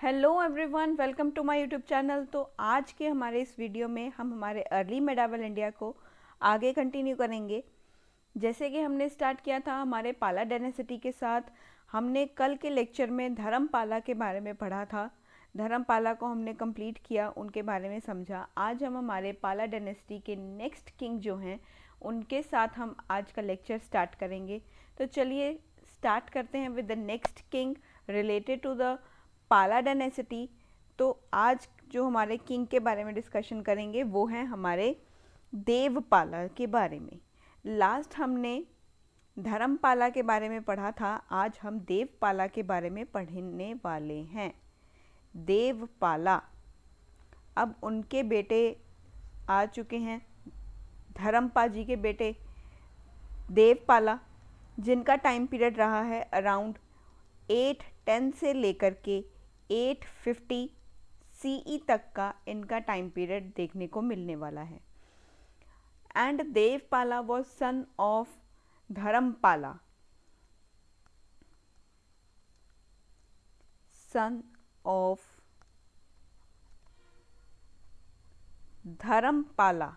Hello everyone, welcome to my YouTube channel. तो आज के हमारे इस वीडियो में हम हमारे अर्ली मेडावल इंडिया को आगे कंटिन्यू करेंगे। जैसे कि हमने स्टार्ट किया था हमारे पाला डायनेसिटी के साथ। हमने कल के लेक्चर में धर्मपाला के बारे में पढ़ा था। धर्मपाला को हमने कंप्लीट किया, उनके बारे में समझा। आज हम हमारे पाला डायनेसिटी के नेक्स्ट किंग जो हैं उनके साथ हम आज का लेक्चर स्टार्ट करेंगे। तो चलिए स्टार्ट करते हैं with the next king related to the Pala dynasty. तो आज जो हमारे किंग के बारे में डिस्कशन करेंगे वो हैं हमारे देवपाला के बारे में। लास्ट हमने धर्मपाला के बारे में पढ़ा था, आज हम देवपाला के बारे में पढ़ने वाले हैं। देवपाला, अब उनके बेटे आ चुके हैं, धर्मपा जी के बेटे देवपाला, जिनका टाइम पीरियड रहा है अराउंड 810 से लेकर के 850 CE तक का इनका टाइम पीरियड देखने को मिलने वाला है। And Devapala was son of Dharmapala, son of Dharmapala.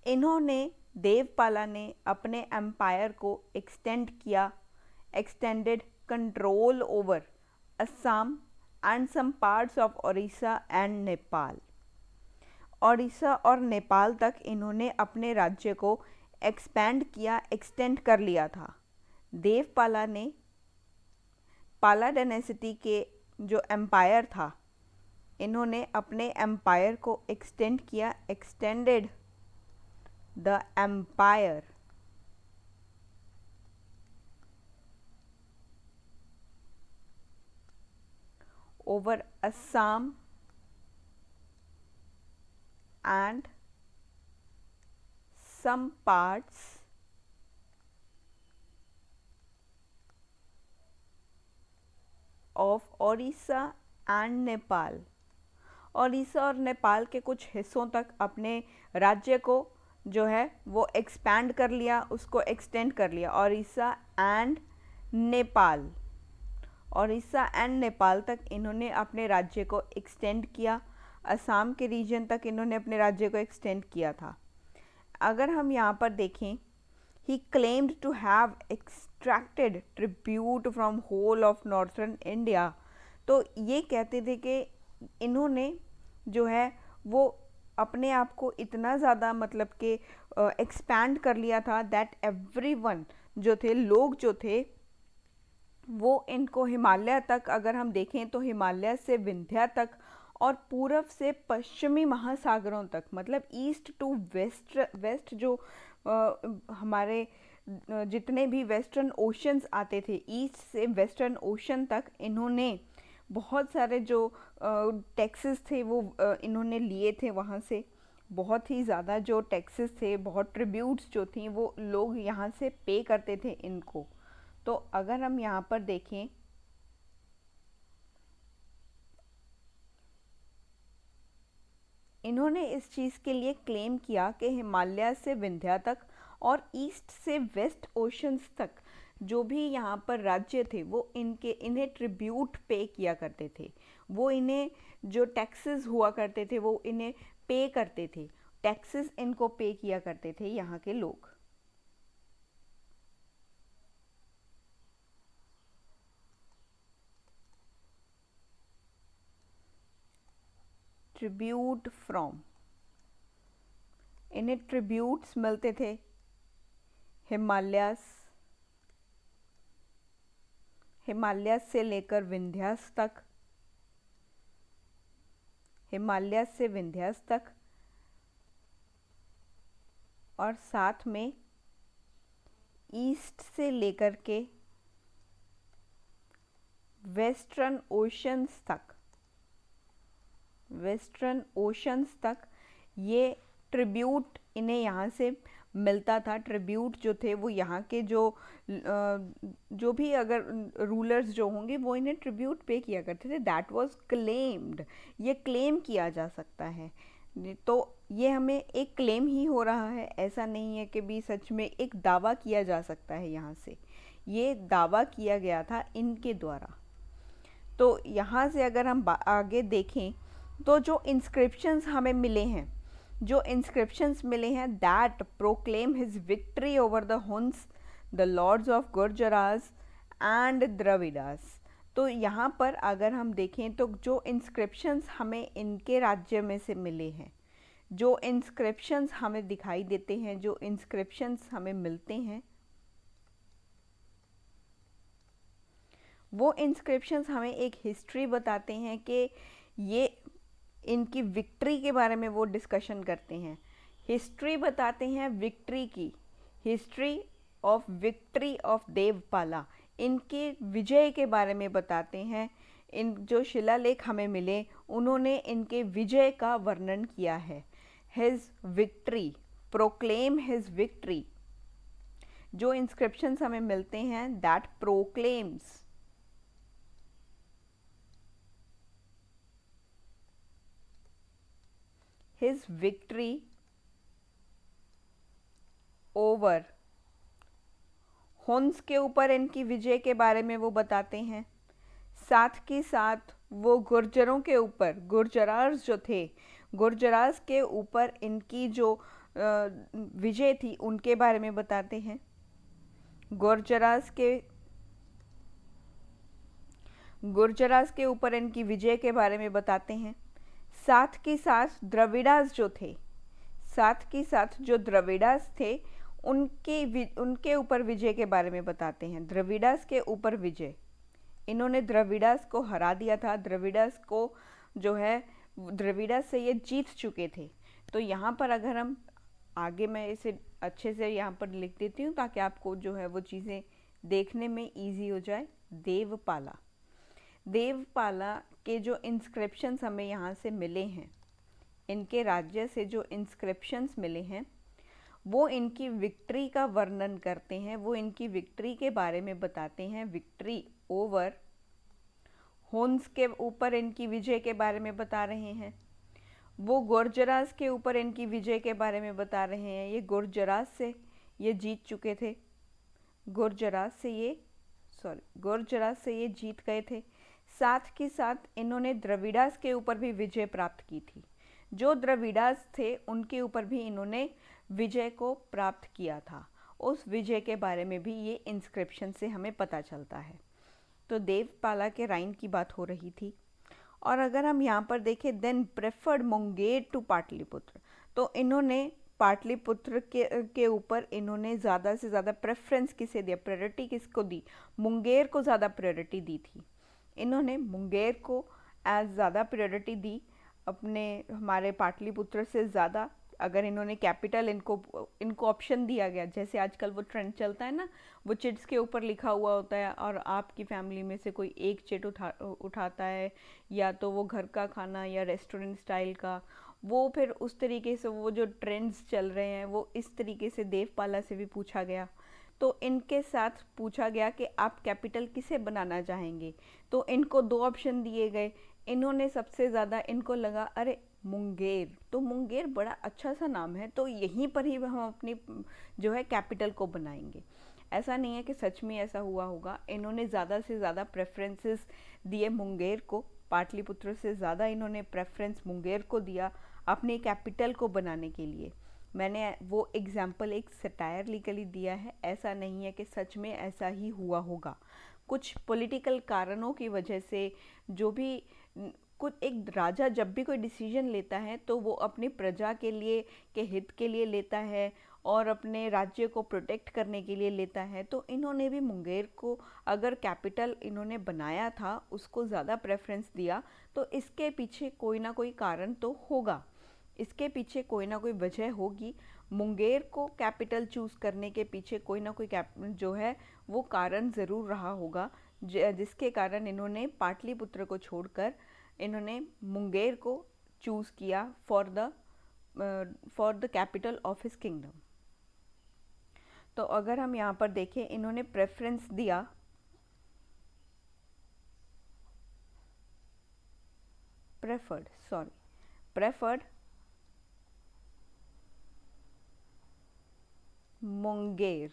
इन्होंने देवपाला ने अपने एम्पायर को extended control over Assam and some parts of Odisha and Nepal. Odisha और नेपाल तक इन्होंने अपने राज्य को एक्सपेंड किया, एक्सटेंड कर लिया था। देवपाला ने पाला डायनेसिटी के जो एम्पायर था, इन्होंने अपने एम्पायर को एक्सटेंड किया, extended the empire over Assam and some parts of Orissa and Nepal। Odisha और नेपाल के कुछ हिस्सों तक अपने राज्य को जो है वो एक्सपैंड कर लिया, उसको एक्सटेंड कर लिया। ओडिशा एंड नेपाल, ओडिशा एंड नेपाल तक इन्होंने अपने राज्य को एक्सटेंड किया। असम के रीजन तक इन्होंने अपने राज्य को एक्सटेंड किया था। अगर हम यहाँ पर देखें, he claimed to have extracted tribute from whole of northern India. तो ये कहते थे कि इन्होंने जो है वो अपने आप को इतना ज़्यादा मतलब कि एक्सपैंड कर लिया था दैट एवरीवन जो थे, लोग जो थे वो इनको हिमालय तक, अगर हम देखें तो हिमालय से विंध्या तक और पूर्व से पश्चिमी महासागरों तक, मतलब ईस्ट टू वेस्ट जो हमारे जितने भी वेस्टर्न ओशंस आते थे, ईस्ट से वेस्टर्न ओशन तक इन्होंने बहुत सारे जो टैक्सेस थे वो इन्होंने लिए थे वहाँ से। बहुत ही ज़्यादा जो टैक्सेस थे, बहुत ट्रिब्यूट्स जो थी वो लोग यहाँ से पे करते थे इनको। तो अगर हम यहाँ पर देखें, इन्होंने इस चीज़ के लिए क्लेम किया कि हिमालय से विंध्या तक और ईस्ट से वेस्ट ओशंस तक जो भी यहाँ पर राज्य थे वो इन्हें ट्रिब्यूट पे किया करते थे। वो इन्हें जो टैक्सेस हुआ करते थे वो इन्हें पे करते थे, टैक्सेस इनको पे किया करते थे यहाँ के लोग। ट्रिब्यूट फ्रॉम, इन्हें ट्रिब्यूट्स मिलते थे हिमालय से लेकर विंध्यास तक, हिमालय से विंध्यास तक, और साथ में ईस्ट से लेकर के वेस्टर्न ओशंस तक, वेस्टर्न ओशंस तक ये ट्रिब्यूट इन्हें यहाँ से मिलता था। ट्रिब्यूट जो थे वो यहाँ के जो भी अगर रूलर्स जो होंगे वो इन्हें ट्रिब्यूट पे किया करते थे। दैट वाज क्लेम्ड, ये क्लेम किया जा सकता है। तो ये हमें एक क्लेम ही हो रहा है, ऐसा नहीं है कि भी सच में एक दावा किया जा सकता है यहाँ से। ये दावा किया गया था इनके द्वारा। तो यहाँ से अगर हम आगे देखें तो जो इंस्क्रिप्शंस हमें मिले हैं, जो इंस्क्रिप्शंस मिले हैं, that proclaim his victory over the Huns, the lords of Gurjaras and Dravidas. तो यहाँ पर अगर हम देखें तो जो इंस्क्रिप्शंस हमें इनके राज्य में से मिले हैं, जो इंस्क्रिप्शंस हमें दिखाई देते हैं, जो इंस्क्रिप्शंस हमें मिलते हैं, वो इंस्क्रिप्शंस हमें एक हिस्ट्री बताते हैं कि ये इनकी विक्ट्री के बारे में वो डिस्कशन करते हैं। हिस्ट्री बताते हैं विक्ट्री की, history of victory of Devapala, इनके विजय के बारे में बताते हैं। इन जो शिलालेख हमें मिले उन्होंने इनके विजय का वर्णन किया है। His victory, proclaim his victory. जो इंस्क्रिप्शंस हमें मिलते हैं, that proclaims his victory over Hund's के ऊपर इनकी विजय के बारे में वो बताते हैं। साथ के साथ वो गुर्जरों के ऊपर, गुर्जरास जो थे, गुर्जरास के ऊपर इनकी जो विजय थी उनके बारे में बताते हैं। गुर्जरास के ऊपर इनकी विजय के बारे में बताते हैं। साथ के साथ द्रविडास जो थे, साथ के साथ जो द्रविडास थे उनके ऊपर विजय के बारे में बताते हैं। द्रविडास के ऊपर विजय, इन्होंने द्रविडास को हरा दिया था, द्रविडास को जो है द्रविडास से ये जीत चुके थे। तो यहाँ पर अगर हम आगे, मैं इसे अच्छे से यहाँ पर लिख देती हूँ ताकि आपको जो है वो चीज़ें देखने में ईजी हो जाए। देवपाला, देवपाला के जो इंस्क्रिप्शंस हमें यहाँ से मिले हैं, इनके राज्य से जो इंस्क्रिप्शंस मिले हैं वो इनकी विक्ट्री का वर्णन करते हैं, वो इनकी विक्ट्री के बारे में बताते हैं। विक्ट्री ओवर हुन्स के ऊपर इनकी विजय के बारे में बता रहे हैं। वो गुर्जरास के ऊपर इनकी विजय के बारे में बता रहे हैं। ये गुर्जरास से ये जीत चुके थे, गुर्जरास से ये जीत गए थे। साथ के साथ इन्होंने द्रविडास के ऊपर भी विजय प्राप्त की थी। जो द्रविडास थे उनके ऊपर भी इन्होंने विजय को प्राप्त किया था। उस विजय के बारे में भी ये इंस्क्रिप्शन से हमें पता चलता है। तो देवपाला के राइन की बात हो रही थी। और अगर हम यहाँ पर देखें, then preferred Munger to Pataliputra, तो इन्होंने पाटलिपुत्र के ऊपर इन्होंने ज़्यादा से ज़्यादा प्रेफरेंस किसे दिया, प्रायोरिटी किसको दी? मुंगेर को ज़्यादा प्रायोरिटी दी थी। इन्होंने मुंगेर को एज ज़्यादा प्रायोरिटी दी अपने हमारे पाटलिपुत्र से ज़्यादा। अगर इन्होंने कैपिटल, इनको ऑप्शन दिया गया, जैसे आजकल वो ट्रेंड चलता है ना, वो चिट्स के ऊपर लिखा हुआ होता है और आपकी फैमिली में से कोई एक चिट उठाता है, या तो वो घर का खाना या रेस्टोरेंट स्टाइल का, वो फिर उस तरीके से वो जो ट्रेंड्स चल रहे हैं वो इस तरीके से देवपाला से भी पूछा गया। तो इनके साथ पूछा गया कि आप कैपिटल किसे बनाना चाहेंगे, तो इनको दो ऑप्शन दिए गए। इन्होंने सबसे ज़्यादा, इनको लगा अरे मुंगेर, तो मुंगेर बड़ा अच्छा सा नाम है, तो यहीं पर ही हम अपनी जो है कैपिटल को बनाएंगे। ऐसा नहीं है कि सच में ऐसा हुआ होगा। इन्होंने ज़्यादा से ज़्यादा प्रेफरेंसेस दिए मुंगेर को, पाटलिपुत्र से ज़्यादा इन्होंने प्रेफरेंस मुंगेर को दिया अपनी कैपिटल को बनाने के लिए। मैंने वो एग्जाम्पल एक सटायरलिकली दिया है, ऐसा नहीं है कि सच में ऐसा ही हुआ होगा। कुछ पॉलिटिकल कारणों की वजह से जो भी कुछ एक राजा जब भी कोई डिसीजन लेता है तो वो अपनी प्रजा के लिए, के हित के लिए लेता है और अपने राज्य को प्रोटेक्ट करने के लिए लेता है। तो इन्होंने भी मुंगेर को अगर कैपिटल इन्होंने बनाया था, उसको ज़्यादा प्रेफरेंस दिया, तो इसके पीछे कोई ना कोई कारण तो होगा, इसके पीछे कोई ना कोई वजह होगी। मुंगेर को कैपिटल चूज़ करने के पीछे कोई ना कोई जो है वो कारण ज़रूर रहा होगा, जिसके कारण इन्होंने पाटलिपुत्र को छोड़कर इन्होंने मुंगेर को चूज़ किया for the capital of his kingdom. तो अगर हम यहाँ पर देखें, इन्होंने प्रेफरेंस दिया, प्रेफर्ड मुंगेर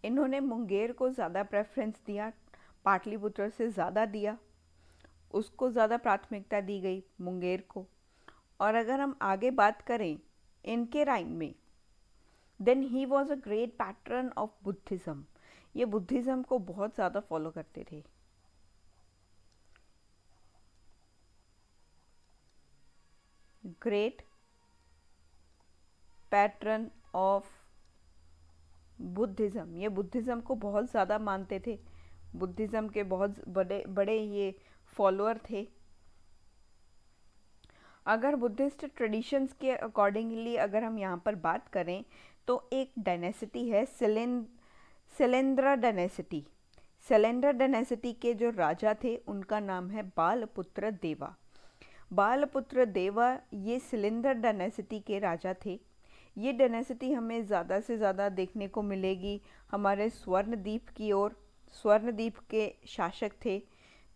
इन्होंने मुंगेर को ज़्यादा प्रेफरेंस दिया, पाटलिपुत्र से ज़्यादा दिया, उसको ज़्यादा प्राथमिकता दी गई मुंगेर को। और अगर हम आगे बात करें इनके राइम में, then he was a great pattern of Buddhism. ये बुद्धिज़्म को बहुत ज़्यादा फॉलो करते थे। ग्रेट पैटर्न ऑफ बुद्धिज़्म, ये बुद्धिज़्म को बहुत ज़्यादा मानते थे, बुद्धिज़्म के बहुत बड़े बड़े ये फॉलोअर थे। अगर बुद्धिस्ट ट्रेडिशंस के अकॉर्डिंगली अगर हम यहाँ पर बात करें तो एक डायनेसिटी है शैलेंद्र डायनेसिटी। शैलेंद्र डायनेसिटी के जो राजा थे उनका नाम है बालपुत्र देवा। बालपुत्र देवा ये शैलेंद्र डायनेसिटी के राजा थे। ये डायनेसिटी हमें ज़्यादा से ज़्यादा देखने को मिलेगी हमारे स्वर्णद्वीप की ओर। स्वर्णद्वीप के शासक थे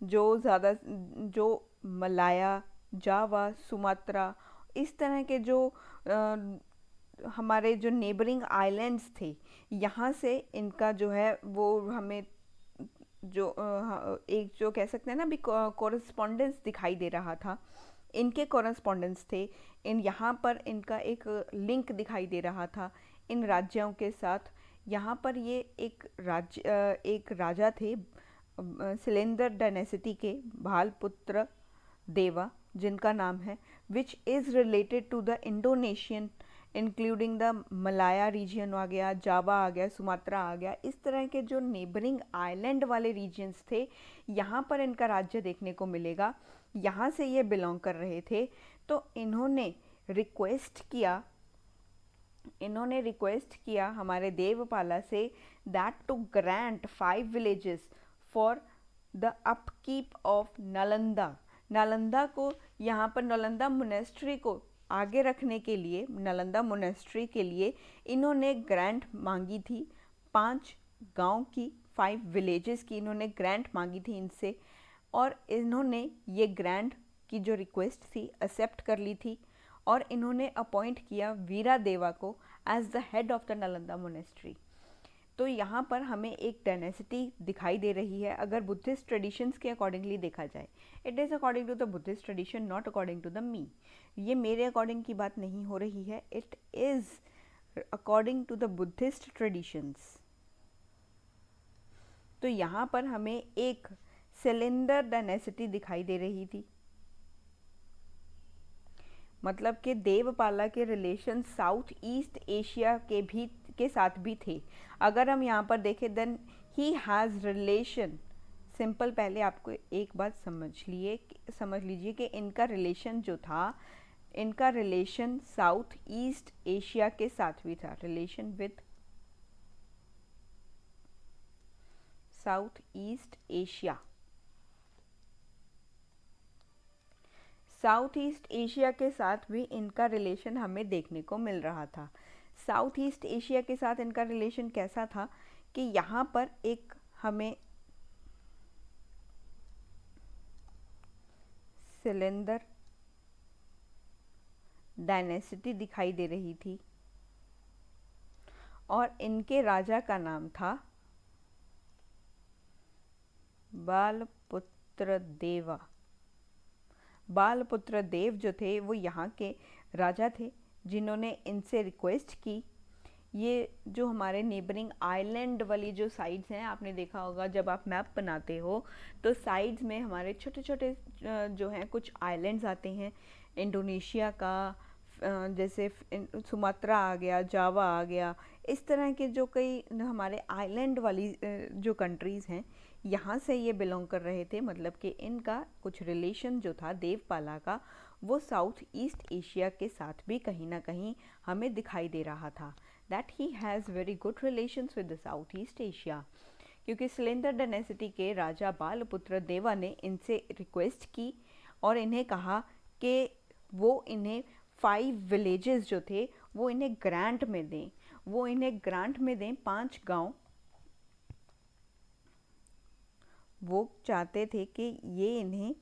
जो मलाया, जावा, सुमात्रा, इस तरह के जो हमारे जो नेबरिंग आइलैंड्स थे, यहाँ से इनका जो है वो हमें जो एक जो कह सकते हैं ना अभी कॉरेस्पॉन्डेंस दिखाई दे रहा था, इनके कॉरेस्पॉन्डेंस थे। इन यहाँ पर इनका एक लिंक दिखाई दे रहा था इन राज्यों के साथ। यहाँ पर ये एक राजा थे शैलेंद्र डायनेसिटी के, भालपुत्र देवा जिनका नाम है, which is related to the Indonesian including the Malaya region आ गया, जावा आ गया, सुमात्रा आ गया। इस तरह के जो नेबरिंग आइलैंड वाले रीजन्स थे, यहाँ पर इनका राज्य देखने को मिलेगा। यहाँ से ये बिलोंग कर रहे थे। तो इन्होंने रिक्वेस्ट किया हमारे देवपाला से that to grant 5 villages for the upkeep of Nalanda. Nalanda को यहाँ पर नालंदा मोनेस्ट्री को आगे रखने के लिए, नालंदा मोनेस्ट्री के लिए इन्होंने ग्रांट मांगी थी 5 गांव की, 5 विलेजेस की इन्होंने ग्रांट मांगी थी इनसे। और इन्होंने ये ग्रांट की जो रिक्वेस्ट थी एक्सेप्ट कर ली थी और इन्होंने अपॉइंट किया वीरा देवा को as the head of the Nalanda monastery. तो यहाँ पर हमें एक डायनेसिटी दिखाई दे रही है अगर बुद्धिस्ट ट्रेडिशंस के अकॉर्डिंगली देखा जाए। It is according to the Buddhist tradition, not according to the me. ये मेरे अकॉर्डिंग की बात नहीं हो रही है, it is according to the Buddhist traditions. तो यहाँ पर हमें एक शैलेंद्र डायनेसिटी दिखाई दे रही थी, मतलब कि देवपाला के रिलेशन साउथ ईस्ट एशिया के साथ भी थे। अगर हम यहाँ पर देखें then he has relation, simple पहले आपको एक बात समझ लीजिए कि इनका रिलेशन जो था, इनका रिलेशन साउथ ईस्ट एशिया के साथ भी था। Relation with south east Asia, south east Asia के साथ भी इनका रिलेशन हमें देखने को मिल रहा था। साउथ ईस्ट एशिया के साथ इनका रिलेशन कैसा था कि यहाँ पर एक हमें शैलेंद्र डायनेसिटी दिखाई दे रही थी और इनके राजा का नाम था बालपुत्र देवा। बालपुत्र देव जो थे वो यहाँ के राजा थे जिन्होंने इनसे रिक्वेस्ट की। ये जो हमारे नेबरिंग आइलैंड वाली जो साइड्स हैं, आपने देखा होगा जब आप मैप बनाते हो तो साइड्स में हमारे छोटे छोटे जो हैं कुछ आइलैंड्स आते हैं। इंडोनेशिया का जैसे सुमात्रा आ गया, जावा आ गया, इस तरह के जो कई हमारे आइलैंड वाली जो कंट्रीज़ हैं, यहाँ से ये बिलोंग कर रहे थे। मतलब कि इनका कुछ रिलेशन जो था देवपाला का, वो साउथ ईस्ट एशिया के साथ भी कहीं ना कहीं हमें दिखाई दे रहा था। That he has very good relations with the south east Asia, क्योंकि शैलेंद्र डायनेसिटी के राजा बालपुत्र देवा ने इनसे रिक्वेस्ट की और इन्हें कहा कि वो इन्हें 5 विलेजेस जो थे वो इन्हें ग्रांट में दें, 5 गांव वो चाहते थे कि ये इन्हें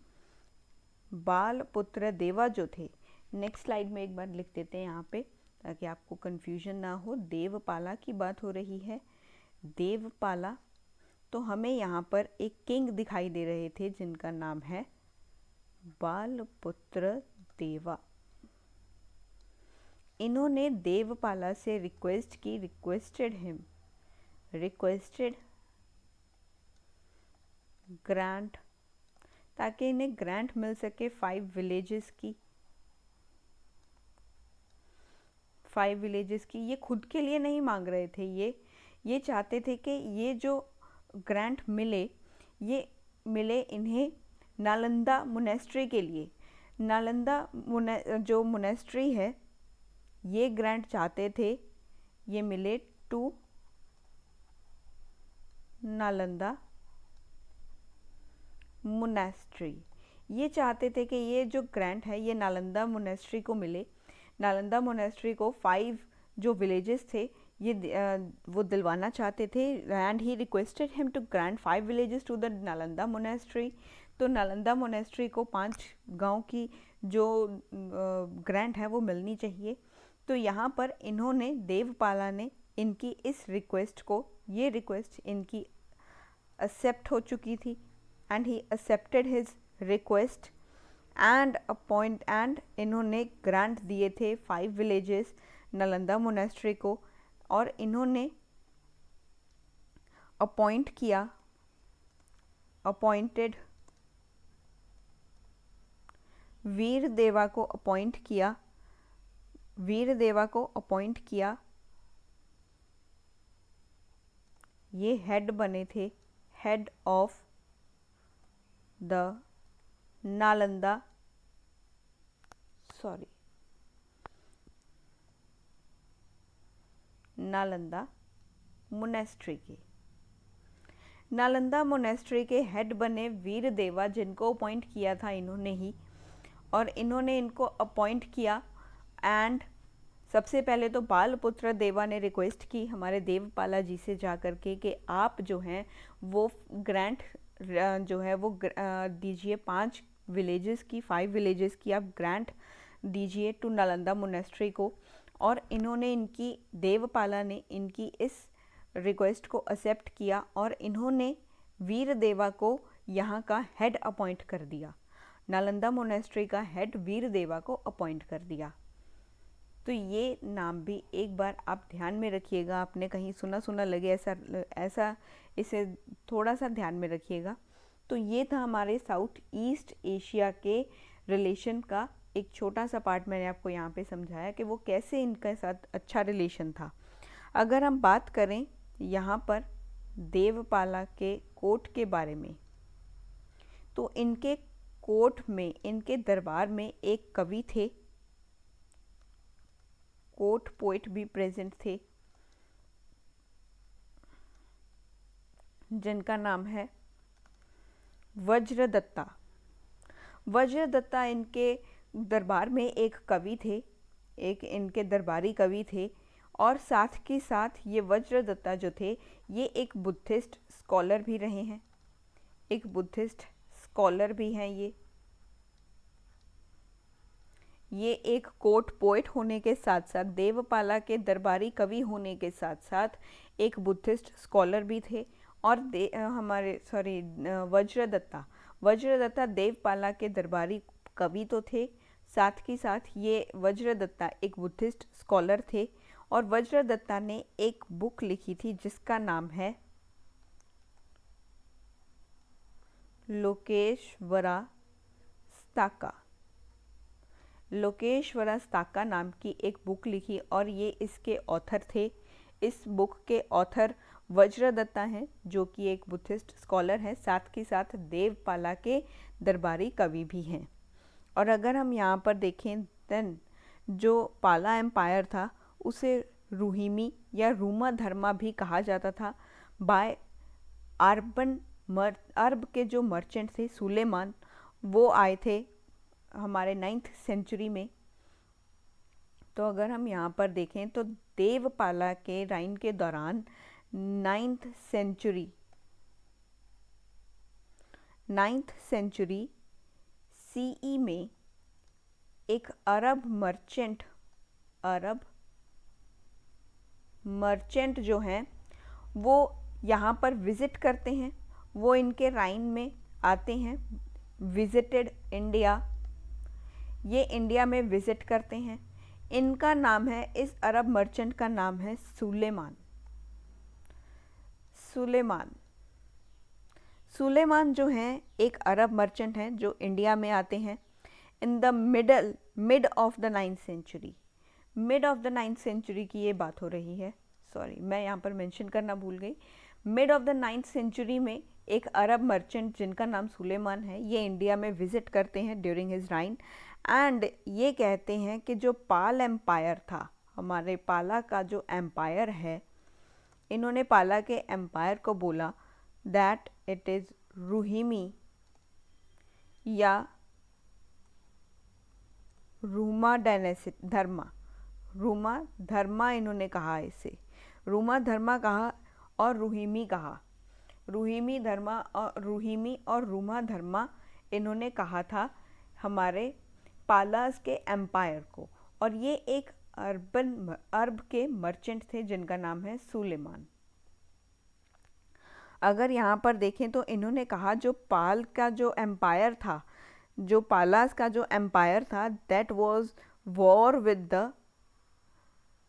बालपुत्र देवा जो थे, नेक्स्ट स्लाइड में एक बार लिख देते हैं यहाँ पे ताकि आपको कन्फ्यूजन ना हो। देवपाला की बात हो रही है, देवपाला, तो हमें यहाँ पर एक किंग दिखाई दे रहे थे जिनका नाम है बालपुत्र देवा। इन्होंने देवपाला से रिक्वेस्ट की, रिक्वेस्टेड ग्रांट, ताकि इन्हें ग्रांट मिल सके 5 विलेजेस की। ये खुद के लिए नहीं मांग रहे थे, ये चाहते थे कि ये जो ग्रांट मिले, ये मिले इन्हें नालंदा मोनेस्ट्री के लिए। नालंदा जो मोनेस्ट्री है, ये ग्रांट चाहते थे ये मिले टू नालंदा मोनेस्ट्री। ये चाहते थे कि ये जो ग्रांट है ये नालंदा मोनेस्ट्री को मिले। नालंदा मोनेस्ट्री को 5 जो विलेजेस थे ये वो दिलवाना चाहते थे। And he requested him to grant 5 villages to the Nalanda monastery. तो नालंदा मोनेस्ट्री को 5 गांव की जो ग्रांट है वो मिलनी चाहिए। तो यहाँ पर इन्होंने, देवपाला ने इनकी इस रिक्वेस्ट को, ये रिक्वेस्ट इनकी एक्सेप्ट हो चुकी थी। And he accepted his request and इन्होंने ग्रांट दिए थे 5 विलेजेस नालंदा मोनेस्ट्री को। और इन्होंने अपॉइंटेड वीरदेवा को अपॉइंट किया। ये हेड बने थे, head of the Nalanda monastery के। नालंदा मोनेस्ट्री के हेड बने वीरदेवा, जिनको अपॉइंट किया था इन्होंने ही। और इन्होंने इनको अपॉइंट किया। एंड सबसे पहले तो बालपुत्र देवा ने रिक्वेस्ट की हमारे देवपाला जी से जा कर के कि आप जो हैं वो ग्रांट जो है वो दीजिए 5 विलेजेस की, 5 विलेजेस की आप ग्रांट दीजिए टू नालंदा मोनेस्ट्री को। और इन्होंने देवपाला ने इनकी इस रिक्वेस्ट को एक्सेप्ट किया और इन्होंने वीरदेवा को यहाँ का हेड अपॉइंट कर दिया। नालंदा मोनेस्ट्री का हेड वीरदेवा को अपॉइंट कर दिया। तो ये नाम भी एक बार आप ध्यान में रखिएगा, आपने कहीं सुना लगे ऐसा इसे थोड़ा सा ध्यान में रखिएगा। तो ये था हमारे साउथ ईस्ट एशिया के रिलेशन का एक छोटा सा पार्ट। मैंने आपको यहाँ पे समझाया कि वो कैसे इनके साथ अच्छा रिलेशन था। अगर हम बात करें यहाँ पर देवपाला के कोर्ट के बारे में, तो इनके कोर्ट में, इनके दरबार में एक कवि थे, कोर्ट पोइट भी प्रेजेंट थे, जिनका नाम है वज्रदत्ता। वज्रदत्ता इनके दरबार में एक कवि थे, एक इनके दरबारी कवि थे। और साथ के साथ ये वज्रदत्ता जो थे ये एक बुद्धिस्ट स्कॉलर भी रहे हैं, एक बुद्धिस्ट स्कॉलर भी हैं। ये एक कोर्ट पोएट होने के साथ साथ, देवपाला के दरबारी कवि होने के साथ साथ एक बुद्धिस्ट स्कॉलर भी थे। और वज्रदत्ता देवपाला के दरबारी कवि तो थे, साथ ही साथ ये वज्रदत्ता एक बुद्धिस्ट स्कॉलर थे। और वज्रदत्ता ने एक बुक लिखी थी जिसका नाम है लोकेश्वरा स्ताका नाम की एक बुक लिखी और ये इसके ऑथर थे। इस बुक के ऑथर वज्रदत्ता हैं, जो कि एक बुद्धिस्ट स्कॉलर हैं, साथ ही साथ देवपाला के दरबारी कवि भी हैं। और अगर हम यहाँ पर देखें देन जो पाला एम्पायर था उसे रूहिमी या रूमा धर्मा भी कहा जाता था। बाय अरब के जो मर्चेंट थे सुलेमान, वो आए थे हमारे 9th सेंचुरी में। तो अगर हम यहाँ पर देखें तो देवपाला के राइन के दौरान 9th सेंचुरी सीई में एक अरब मर्चेंट जो हैं वो यहाँ पर विज़िट करते हैं, वो इनके राइन में आते हैं, विजिटेड इंडिया, ये इंडिया में विज़िट करते हैं। इनका नाम है, इस अरब मर्चेंट का नाम है सुलेमान। सुलेमान सुलेमान जो हैं एक अरब मर्चेंट हैं जो इंडिया में आते हैं in the mid of the 9th century. Mid of the 9th century की ये बात हो रही है, सॉरी मैं यहाँ पर मेंशन करना भूल गई। Mid of the 9th century में एक अरब मर्चेंट जिनका नाम सुलेमान है, ये इंडिया में विज़िट करते हैं ड्यूरिंग हिज राइन, एंड ये कहते हैं कि जो पाल एम्पायर था, हमारे पाला का जो एम्पायर है, इन्होंने पाला के एम्पायर को बोला दैट इट इज़ रूहिमी या रूमा धर्मा, रूमा धर्मा इन्होंने कहा, इसे रूमा धर्मा कहा और रूहिमी कहा। रूहिमी और रूमा धर्मा इन्होंने कहा था हमारे पालास के एम्पायर को, और ये एक अरब के मर्चेंट थे जिनका नाम है सुलेमान। अगर यहाँ पर देखें तो इन्होंने कहा जो पाल का जो एम्पायर था, जो पालास का जो एम्पायर था, that was war with the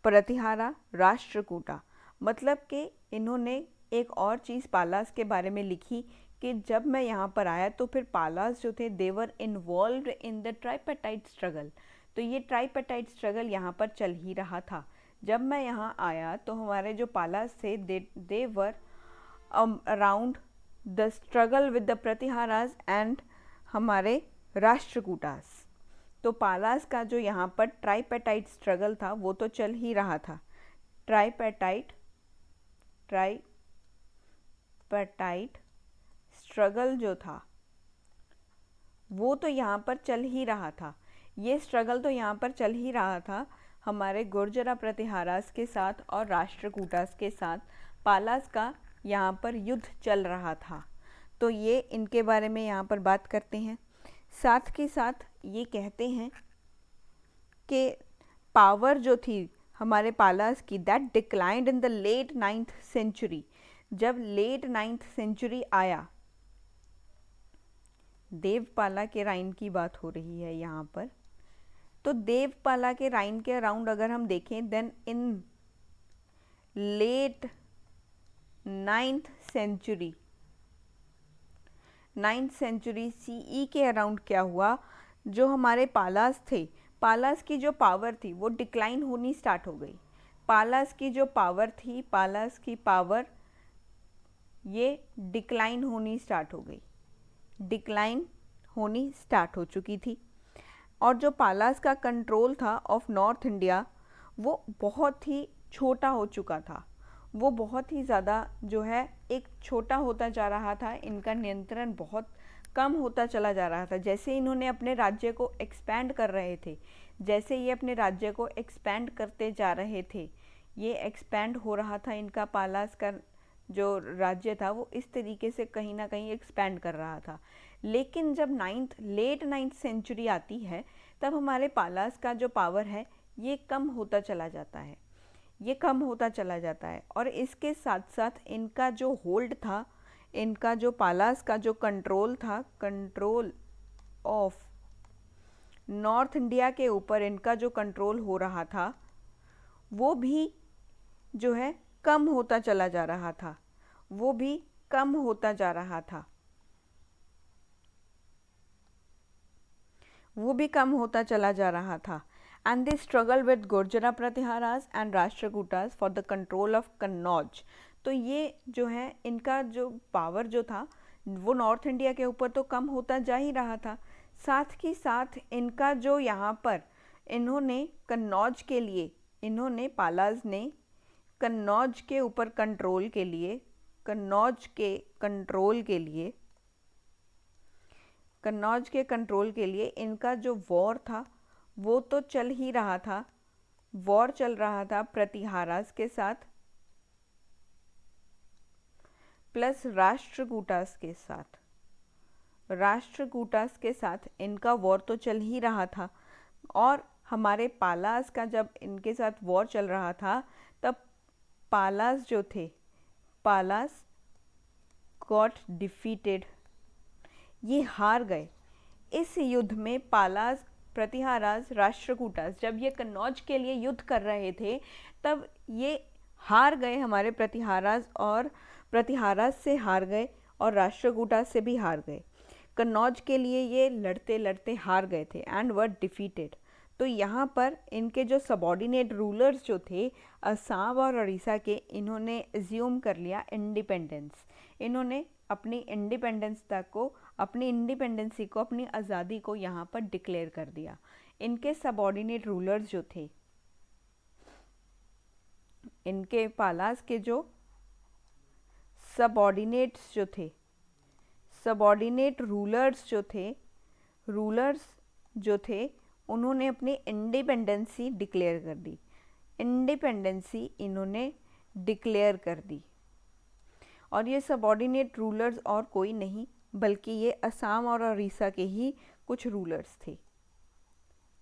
Pratihara Rashtrakuta. मतलब कि इन्होंने एक और चीज़ पालास के बारे में लिखी कि जब मैं यहाँ पर आया तो फिर पालास जो थे देवर इन्वॉल्व्ड इन द ट्राइपेटाइट स्ट्रगल। तो ये ट्राइपेटाइट स्ट्रगल यहाँ पर चल ही रहा था। जब मैं यहाँ आया तो हमारे जो पालास थे they were around the struggle with the Pratiharas and हमारे राष्ट्रकूटास। तो पालास का जो यहाँ पर ट्राइपेटाइट स्ट्रगल था वो तो चल ही रहा था। ट्राइपेटाइट स्ट्रगल जो था वो तो यहाँ पर चल ही रहा था। ये स्ट्रगल तो यहाँ पर चल ही रहा था हमारे गुर्जरा प्रतिहारास के साथ और राष्ट्रकूटास के साथ। पालास का यहाँ पर युद्ध चल रहा था। तो ये इनके बारे में यहाँ पर बात करते हैं। साथ के साथ ये कहते हैं कि पावर जो थी हमारे पालास की, that declined in the late 9th century. जब लेट 9th सेंचुरी आया, देवपाला के राइन की बात हो रही है यहाँ पर, तो देवपाला के राइन के अराउंड अगर हम देखें, then in late 9th century CE के अराउंड क्या हुआ, जो हमारे पालास थे, पालास की जो पावर थी वो डिक्लाइन होनी स्टार्ट हो गई। पालास की जो पावर थी, पालास की पावर ये डिक्लाइन होनी स्टार्ट हो गई, डिक्लाइन होनी स्टार्ट हो चुकी थी। और जो पालास का कंट्रोल था ऑफ नॉर्थ इंडिया वो बहुत ही छोटा हो चुका था, वो बहुत ही ज़्यादा जो है एक छोटा होता जा रहा था। इनका नियंत्रण बहुत कम होता चला जा रहा था। जैसे इन्होंने अपने राज्य को एक्सपैंड कर रहे थे, जैसे ये अपने राज्य को एक्सपैंड करते जा रहे थे, ये एक्सपैंड हो रहा था। इनका पालास का जो राज्य था वो इस तरीके से कहीं ना कहीं एक्सपैंड कर रहा था। लेकिन जब लेट 9th सेंचुरी आती है तब हमारे पालास का जो पावर है ये कम होता चला जाता है, ये कम होता चला जाता है। और इसके साथ साथ इनका जो होल्ड था, इनका जो पालास का जो कंट्रोल था, कंट्रोल ऑफ नॉर्थ इंडिया के ऊपर इनका जो कंट्रोल हो रहा था वो भी जो है कम होता चला जा रहा था, वो भी कम होता जा रहा था, वो भी कम होता चला जा रहा था। And they struggle with Gurjara Pratiharas and Rashtrakutas for the control of Kannauj. तो ये जो है इनका जो पावर जो था वो नॉर्थ इंडिया के ऊपर तो कम होता जा ही रहा था। साथ ही साथ इनका जो यहाँ पर इन्होंने कन्नौज के लिए, इन्होंने पालाज ने कन्नौज के ऊपर कंट्रोल के लिए, कन्नौज के कंट्रोल के लिए इनका जो वॉर था वो तो चल ही रहा था। वॉर चल रहा था प्रतिहारास के साथ प्लस राष्ट्रकूटास के साथ इनका वॉर तो चल ही रहा था। और हमारे पालास का जब इनके साथ वॉर चल रहा था तब पालास जो थे पालास गॉट डिफीटेड, ये हार गए। इस युद्ध में पालास, प्रतिहारास, राष्ट्रकूटास जब ये कन्नौज के लिए युद्ध कर रहे थे तब ये हार गए, हमारे प्रतिहारास, और प्रतिहारास से हार गए और राष्ट्रकूटास से भी हार गए। कन्नौज के लिए ये लड़ते लड़ते हार गए थे एंड वर डिफीटेड। तो यहाँ पर इनके जो सबॉर्डिनेट रूलर्स जो थे असम और उड़ीसा के, इन्होंने एज्यूम कर लिया इंडिपेंडेंस। इन्होंने अपनी इंडिपेंडेंसता को, अपनी इंडिपेंडेंसी को, अपनी आज़ादी को यहाँ पर डिक्लेयर कर दिया। इनके सबॉर्डिनेट रूलर्स जो थे, इनके पालास के जो सबॉर्डिनेट्स जो थे, सबॉर्डिनेट रूलर्स जो थे उन्होंने अपनी इंडिपेंडेंसी डिक्लेयर कर दी। इंडिपेंडेंसी इन्होंने डिक्लेयर कर दी। और ये सबॉर्डिनेट रूलर्स और कोई नहीं बल्कि ये असम और उड़ीसा के ही कुछ रूलर्स थे।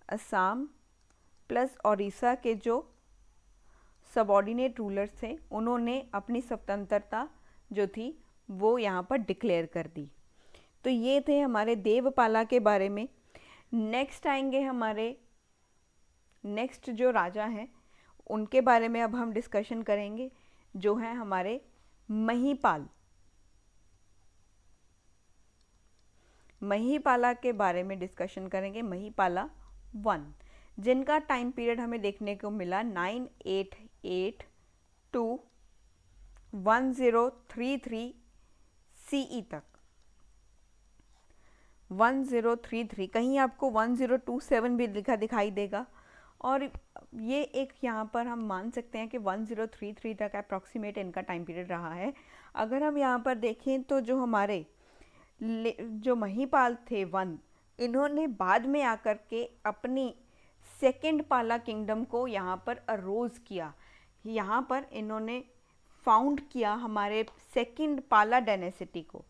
असम प्लस उड़ीसा के जो सबॉर्डिनेट रूलर्स थे उन्होंने अपनी स्वतंत्रता जो थी वो यहाँ पर डिक्लेयर कर दी। तो ये थे हमारे देवपाला के बारे में। नेक्स्ट आएंगे हमारे नेक्स्ट जो राजा हैं उनके बारे में अब हम डिस्कशन करेंगे, जो हैं हमारे महीपाल। महीपाला के बारे में डिस्कशन करेंगे। महीपाला 1, जिनका टाइम पीरियड हमें देखने को मिला 988 टू 1033 CE तक। 1033, कहीं आपको 1027 भी लिखा दिखाई देगा, और ये एक यहाँ पर हम मान सकते हैं कि 1033 तक अप्रॉक्सीमेट इनका टाइम पीरियड रहा है। अगर हम यहाँ पर देखें तो जो हमारे जो महीपाल थे 1, इन्होंने बाद में आकर के अपनी सेकंड पाला किंगडम को यहाँ पर अरोज किया। यहाँ पर इन्होंने फाउंड किया हमारे सेकंड पाला डायनेसिटी को।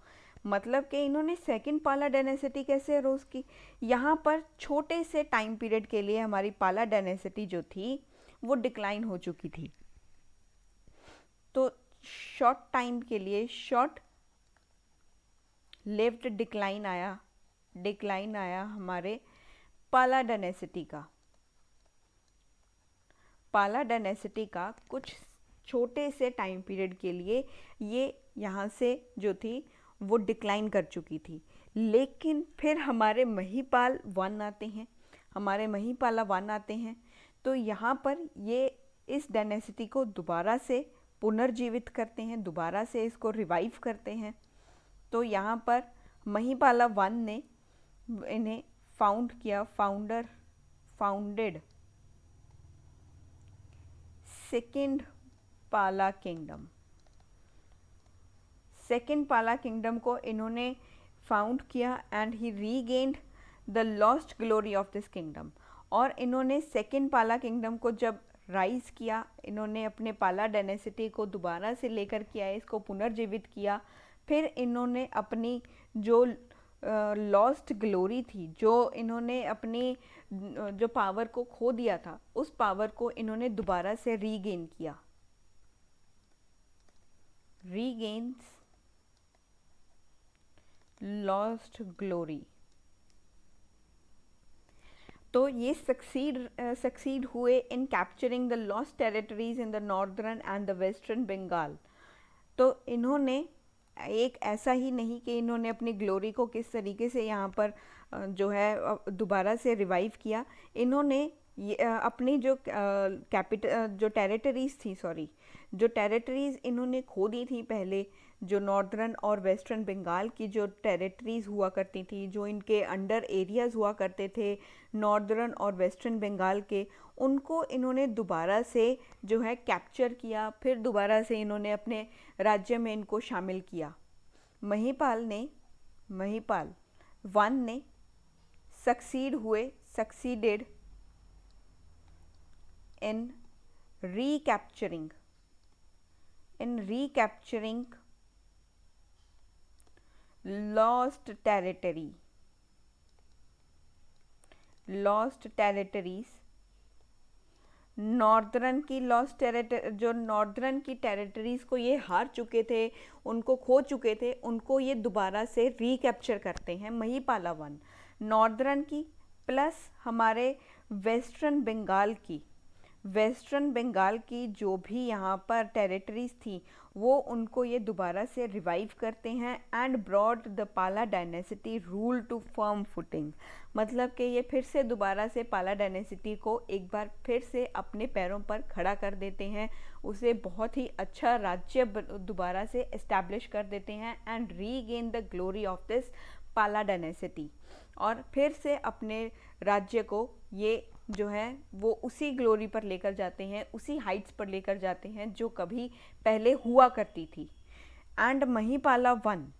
मतलब कि इन्होंने सेकंड पाला डायनेसिटी कैसे अरोज की, यहाँ पर छोटे से टाइम पीरियड के लिए हमारी पाला डायनेसिटी जो थी वो डिक्लाइन हो चुकी थी। तो शॉर्ट टाइम के लिए शॉर्ट लिव्ड डिक्लाइन आया हमारे पाला डायनेसिटी का। पाला डायनेसिटी का कुछ छोटे से टाइम पीरियड के लिए ये यहाँ से जो थी वो डिक्लाइन कर चुकी थी। लेकिन फिर हमारे महीपाल 1 आते हैं, हमारे महीपाला 1 आते हैं। तो यहाँ पर ये इस डायनेसिटी को दोबारा से पुनर्जीवित करते हैं, दोबारा से इसको रिवाइव करते हैं। तो यहाँ पर महीपाला 1 ने इन्हें फाउंड किया, फाउंडेड सेकेंड पाला किंगडम। सेकेंड पाला किंगडम को इन्होंने फाउंड किया and he regained the lost glory of this kingdom. और इन्होंने सेकेंड पाला किंगडम को जब राइज किया, इन्होंने अपने पाला डायनेसिटी को दोबारा से लेकर के आए, इसको पुनर्जीवित किया। फिर इन्होंने अपनी जो लॉस्ट ग्लोरी थी, जो इन्होंने अपनी जो पावर को खो दिया था, उस पावर को इन्होंने दोबारा से रीगेन किया। Regains lost glory. तो ये सक्सीड हुए in capturing the lost territories in the northern and the western Bengal. तो इन्होंने एक ऐसा ही नहीं कि इन्होंने अपनी ग्लोरी को किस तरीके से यहाँ पर जो है दोबारा से रिवाइव किया। इन्होंने अपनी जो जो टेरिटरीज़ इन्होंने खो दी थी पहले, जो नॉर्दर्न और वेस्टर्न बंगाल की जो टेरिटरीज़ हुआ करती थी, जो इनके अंडर एरियाज़ हुआ करते थे नॉर्दर्न और वेस्टर्न बंगाल के, उनको इन्होंने दोबारा से जो है कैप्चर किया। फिर दोबारा से इन्होंने अपने राज्य में इनको शामिल किया। महीपाल 1 ने succeeded in recapturing lost territories northern की लॉस्ट टेरिटरी, जो नॉर्दर्न की टेरिटरीज़ को ये हार चुके थे, उनको खो चुके थे, उनको ये दोबारा से रिकैप्चर करते हैं महिपाला वन। नॉर्दर्न की प्लस हमारे वेस्टर्न बंगाल की, वेस्टर्न बंगाल की जो भी यहाँ पर टेरिटरीज थी वो उनको ये दोबारा से रिवाइव करते हैं and broad the Pala dynasty rule to firm footing. मतलब कि ये फिर से दोबारा से पाला डायनेसिटी को एक बार फिर से अपने पैरों पर खड़ा कर देते हैं, उसे बहुत ही अच्छा राज्य दोबारा से इस्टेब्लिश कर देते हैं and regain the glory of this पाला डायनेसिटी। और फिर से अपने राज्य को ये जो है वो उसी ग्लोरी पर लेकर जाते हैं, उसी हाइट्स पर लेकर जाते हैं जो कभी पहले हुआ करती थी। एंड महिपाला वन,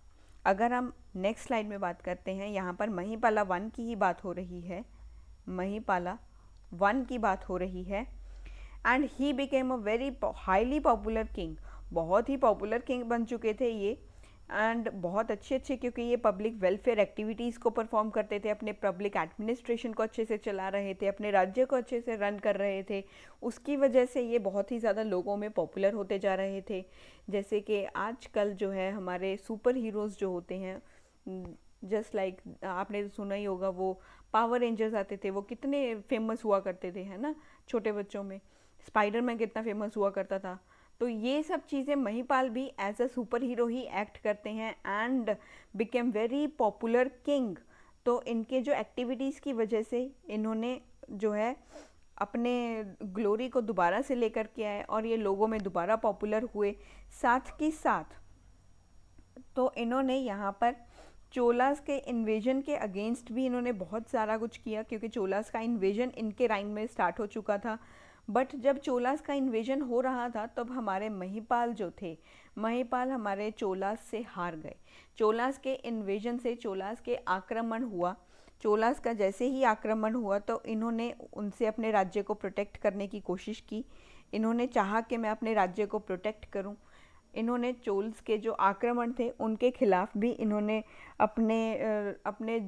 अगर हम नेक्स्ट स्लाइड में बात करते हैं, यहाँ पर महिपाला वन की ही बात हो रही है, महिपाला वन की बात हो रही है। And he became a very highly popular king, बहुत ही पॉपुलर किंग बन चुके थे ये, एंड बहुत अच्छे अच्छे, क्योंकि ये पब्लिक वेलफेयर एक्टिविटीज़ को परफॉर्म करते थे, अपने पब्लिक एडमिनिस्ट्रेशन को अच्छे से चला रहे थे, अपने राज्य को अच्छे से रन कर रहे थे, उसकी वजह से ये बहुत ही ज़्यादा लोगों में पॉपुलर होते जा रहे थे। जैसे कि आजकल जो है हमारे सुपर हीरोज़ जो होते हैं, जस्ट लाइक आपने सुना ही होगा वो पावर रेंजर्स आते थे, वो कितने फेमस हुआ करते थे, है ना, छोटे बच्चों में। स्पाइडरमैन कितना फेमस हुआ करता था। तो ये सब चीज़ें महिपाल भी एज अ सुपर हीरो ही एक्ट करते हैं and became very popular king. तो इनके जो एक्टिविटीज़ की वजह से इन्होंने जो है अपने ग्लोरी को दोबारा से लेकर के आए और ये लोगों में दोबारा पॉपुलर हुए। साथ ही साथ तो इन्होंने यहाँ पर चोलास के इन्वेजन के अगेंस्ट भी इन्होंने बहुत सारा कुछ किया, क्योंकि चोलास का इन्वेजन इनके राइम में स्टार्ट हो चुका था। बट जब चोलास का इन्वेजन हो रहा था तब हमारे महिपाल जो थे, महिपाल हमारे चोलास से हार गए। चोलास के इन्वेजन से, चोलास के आक्रमण हुआ, चोलास का जैसे ही आक्रमण हुआ तो इन्होंने उनसे अपने राज्य को प्रोटेक्ट करने की कोशिश की। इन्होंने चाहा कि मैं अपने राज्य को प्रोटेक्ट करूं। इन्होंने चोल्स के जो आक्रमण थे उनके खिलाफ भी इन्होंने अपने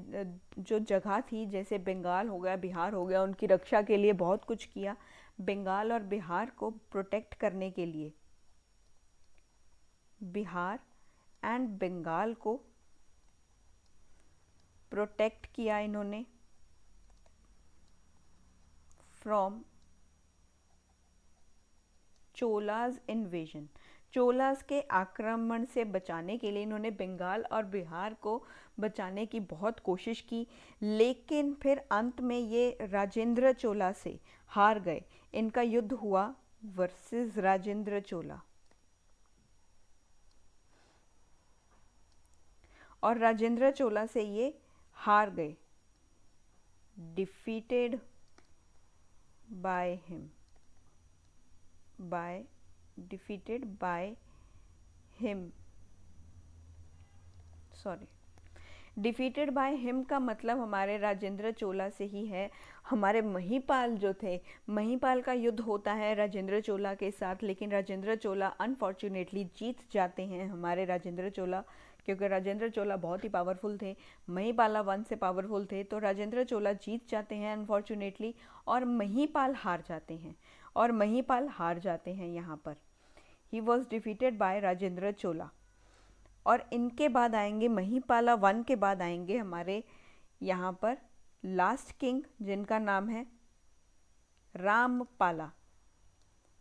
जो जगह थी, जैसे बंगाल हो गया, बिहार हो गया, उनकी रक्षा के लिए बहुत कुछ किया। बंगाल और बिहार को प्रोटेक्ट करने के लिए, बिहार एंड बंगाल को प्रोटेक्ट किया इन्होंने फ्रॉम चोलाज इन्वेजन। चोलास के आक्रमण से बचाने के लिए इन्होंने बंगाल और बिहार को बचाने की बहुत कोशिश की, लेकिन फिर अंत में ये राजेंद्र चोला से हार गए। इनका युद्ध हुआ वर्सेस राजेंद्र चोला, और राजेंद्र चोला से ये हार गए, defeated by him, defeated by him, sorry, defeated by him का मतलब हमारे राजेंद्र चोला से ही है। हमारे महिपाल जो थे, महिपाल का युद्ध होता है राजेंद्र चोला के साथ, लेकिन राजेंद्र चोला अनफॉर्चुनेटली जीत जाते हैं हमारे राजेंद्र चोला, क्योंकि राजेंद्र चोला बहुत ही पावरफुल थे, महिपाला वन से पावरफुल थे। तो राजेंद्र चोला जीत जाते हैं अनफॉर्चुनेटली, और महिपाल हार जाते हैं, और महिपाल हार जाते हैं यहाँ पर। He was defeated by Rajendra Chola. और इनके बाद आएंगे, महिपाला वन के बाद आएंगे हमारे यहाँ पर लास्ट किंग, जिनका नाम है रामपाला।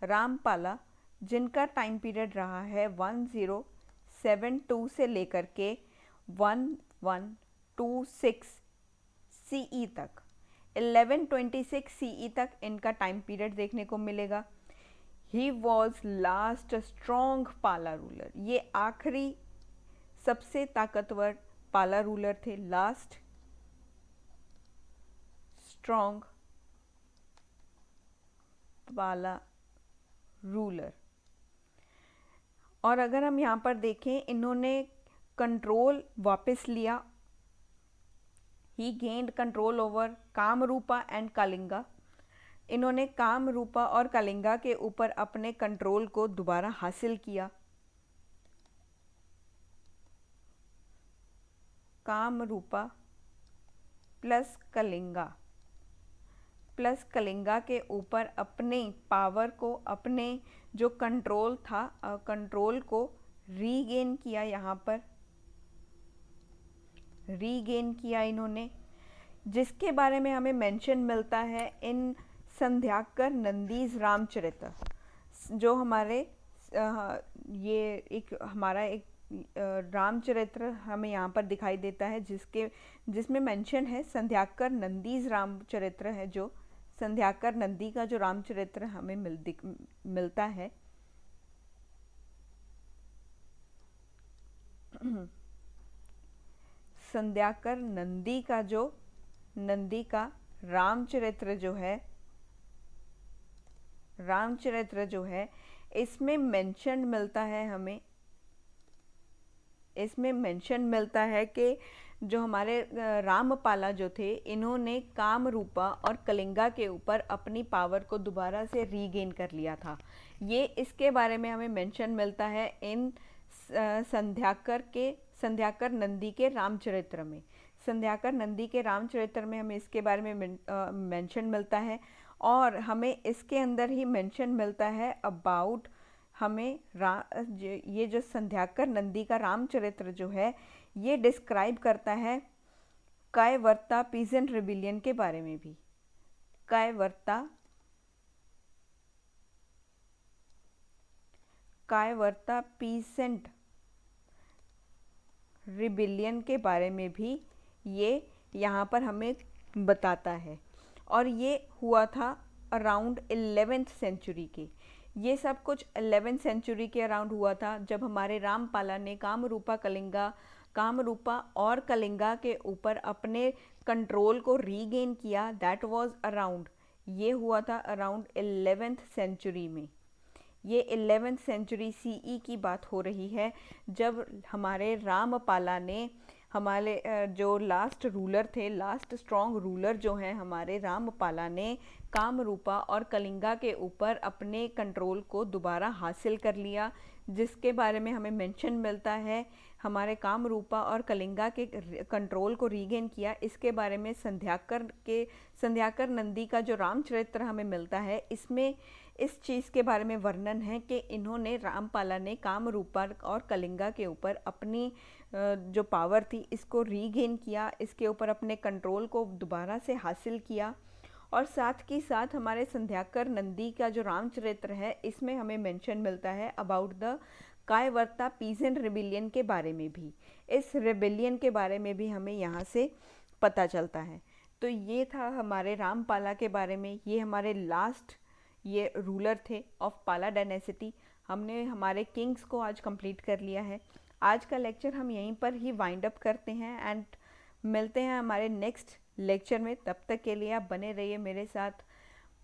रामपाला, जिनका टाइम पीरियड रहा है 1072 से लेकर के 1126 सीई तक, 1126 सीई तक इनका टाइम पीरियड देखने को मिलेगा। ही वॉज लास्ट स्ट्रॉन्ग पाला रूलर, ये आखिरी सबसे ताकतवर पाला रूलर थे, लास्ट स्ट्रॉन्ग पाला रूलर। और अगर हम यहाँ पर देखें, इन्होंने कंट्रोल वापस लिया। He gained control over Kamarupa and Kalinga. इन्होंने कामरूपा और कलिंगा के ऊपर अपने कंट्रोल को दोबारा हासिल किया। कामरूपा प्लस कलिंगा, प्लस कलिंगा के ऊपर अपने पावर को, अपने जो कंट्रोल था, कंट्रोल को रीगेन किया, यहाँ पर रीगेन किया इन्होंने, जिसके बारे में हमें मेंशन मिलता है इन संध्याकर नंदीज रामचरित्र, जो हमारे ये एक हमारा एक रामचरित्र हमें यहाँ पर दिखाई देता है, जिसमें मेंशन है संध्याकर नंदीज रामचरित्र है, जो संध्याकर नंदी का जो रामचरित्र हमें मिलता है। संध्याकर नंदी का रामचरित्र जो है इसमें मेंशन मिलता है हमें, इसमें मेंशन मिलता है कि जो हमारे रामपाला जो थे, इन्होंने कामरूपा और कलिंगा के ऊपर अपनी पावर को दोबारा से रीगेन कर लिया था। ये इसके बारे में हमें मेंशन मिलता है इन संध्याकर नंदी के रामचरित्र में। संध्याकर नंदी के रामचरित्र में हमें इसके बारे में मेंशन मिलता है, और हमें इसके अंदर ही मेंशन मिलता है अबाउट हमें ये जो संध्याकर नंदी का रामचरित्र जो है ये डिस्क्राइब करता है कायवर्ता पीजेंट रिबिलियन के बारे में भी। कायवर्ता पीसेंट रिबिलियन के बारे में भी ये यहाँ पर हमें बताता है, और ये हुआ था अराउंड 11th सेंचुरी के। ये सब कुछ 11th सेंचुरी के अराउंड हुआ था, जब हमारे रामपाला ने कामरूपा और कलिंगा के ऊपर अपने कंट्रोल को रीगेन किया। दैट वाज अराउंड, ये हुआ था अराउंड 11th सेंचुरी में। ये 11th सेंचुरी सीई की बात हो रही है, जब हमारे रामपाला ने, हमारे जो लास्ट रूलर थे, लास्ट स्ट्रॉन्ग रूलर जो हैं हमारे रामपाला ने, कामरूपा और कलिंगा के ऊपर अपने कंट्रोल को दोबारा हासिल कर लिया, जिसके बारे में हमें मेंशन मिलता है हमारे कामरूपा और कलिंगा के कंट्रोल को रीगेन किया। इसके बारे में संध्याकर नंदी का जो रामचरित्र हमें मिलता है, इसमें इस चीज़ के बारे में वर्णन है कि इन्होंने, रामपाला ने कामरूपा और कलिंगा के ऊपर अपनी जो पावर थी इसको रीगेन किया, इसके ऊपर अपने कंट्रोल को दोबारा से हासिल किया। और साथ ही साथ हमारे संध्याकर नंदी का जो रामचरित्र है, इसमें हमें मेंशन मिलता है अबाउट द कायवर्ता पीजेंट रिबिलियन के बारे में भी। इस रिबिलियन के बारे में भी हमें यहाँ से पता चलता है। तो ये था हमारे रामपाला के बारे में। ये हमारे लास्ट ये रूलर थे ऑफ पाला डायनेसिटी। हमने हमारे किंग्स को आज कंप्लीट कर लिया है। आज का लेक्चर हम यहीं पर ही वाइंड अप करते हैं एंड मिलते हैं हमारे नेक्स्ट लेक्चर में। तब तक के लिए आप बने रहिए मेरे साथ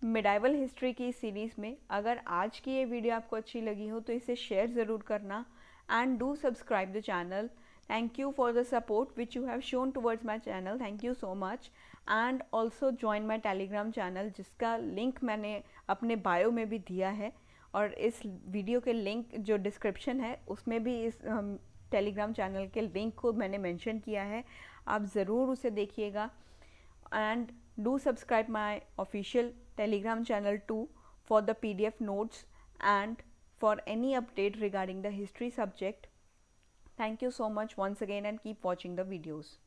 मिडाइवल हिस्ट्री की सीरीज़ में। अगर आज की ये वीडियो आपको अच्छी लगी हो तो इसे शेयर ज़रूर करना and do subscribe the channel. Thank you for the support which you have shown towards my channel. Thank you so much. And also join my Telegram channel, जिसका लिंक मैंने अपने बायो में भी दिया है, और इस वीडियो के लिंक जो डिस्क्रिप्शन है उसमें भी इस टेलीग्राम चैनल के लिंक को मैंने मेंशन किया है। आप ज़रूर उसे देखिएगा and do subscribe my official Telegram channel to for the PDF notes and for any update regarding the history subject. Thank you so much once again and keep watching the videos.